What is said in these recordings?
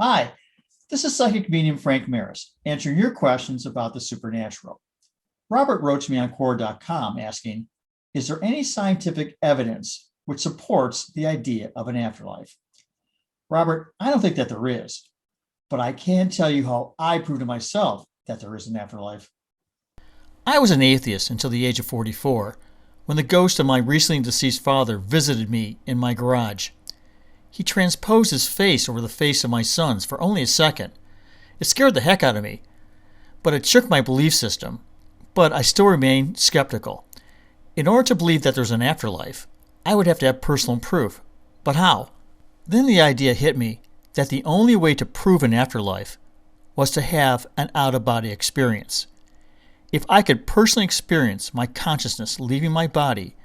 Hi, this is psychic medium Frank Maris, answering your questions about the supernatural. Robert wrote to me on Quora.com asking, is there any scientific evidence which supports the idea of an afterlife? Robert, I don't think that there is, but I can tell you how I proved to myself that there is an afterlife. I was an atheist until the age of 44, when the ghost of my recently deceased father visited me in my garage. He transposed his face over the face of my son's for only a second. It scared the heck out of me, but it shook my belief system. But I still remain skeptical. In order to believe that there's an afterlife, I would have to have personal proof. But how? Then the idea hit me that the only way to prove an afterlife was to have an out-of-body experience. If I could personally experience my consciousness leaving my body,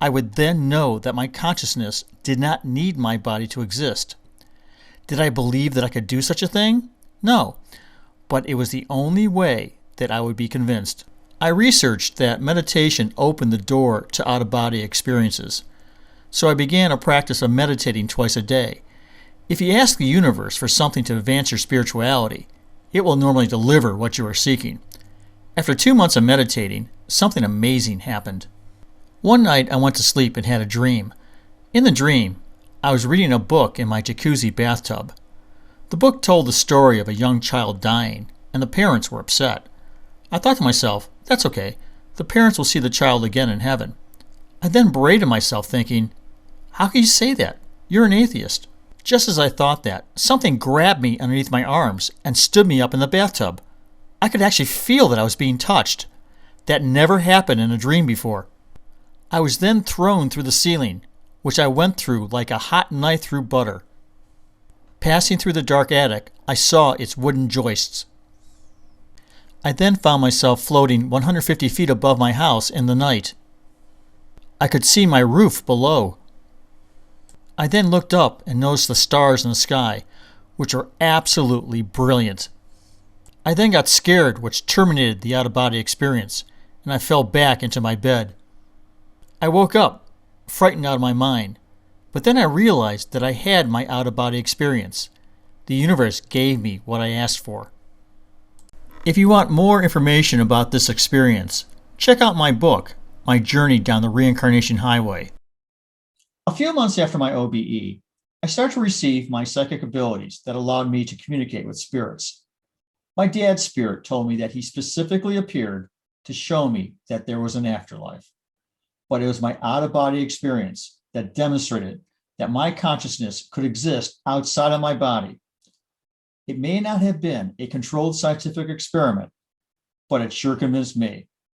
I would then know that my consciousness did not need my body to exist. Did I believe that I could do such a thing? No, but it was the only way that I would be convinced. I researched that meditation opened the door to out-of-body experiences, so I began a practice of meditating twice a day. If you ask the universe for something to advance your spirituality, it will normally deliver what you are seeking. After 2 months of meditating, something amazing happened. One night I went to sleep and had a dream. In the dream, I was reading a book in my jacuzzi bathtub. The book told the story of a young child dying, and the parents were upset. I thought to myself, that's okay. The parents will see the child again in heaven. I then berated myself thinking, how can you say that? You're an atheist. Just as I thought that, something grabbed me underneath my arms and stood me up in the bathtub. I could actually feel that I was being touched. That never happened in a dream before. I was then thrown through the ceiling, which I went through like a hot knife through butter. Passing through the dark attic, I saw its wooden joists. I then found myself floating 150 feet above my house in the night. I could see my roof below. I then looked up and noticed the stars in the sky, which are absolutely brilliant. I then got scared, which terminated the out-of-body experience, and I fell back into my bed. I woke up, frightened out of my mind, but then I realized that I had my out-of-body experience. The universe gave me what I asked for. If you want more information about this experience, check out my book, My Journey Down the Reincarnation Highway. A few months after my OBE, I started to receive my psychic abilities that allowed me to communicate with spirits. My dad's spirit told me that he specifically appeared to show me that there was an afterlife. But it was my out-of-body experience that demonstrated that my consciousness could exist outside of my body. It may not have been a controlled scientific experiment, but it sure convinced me.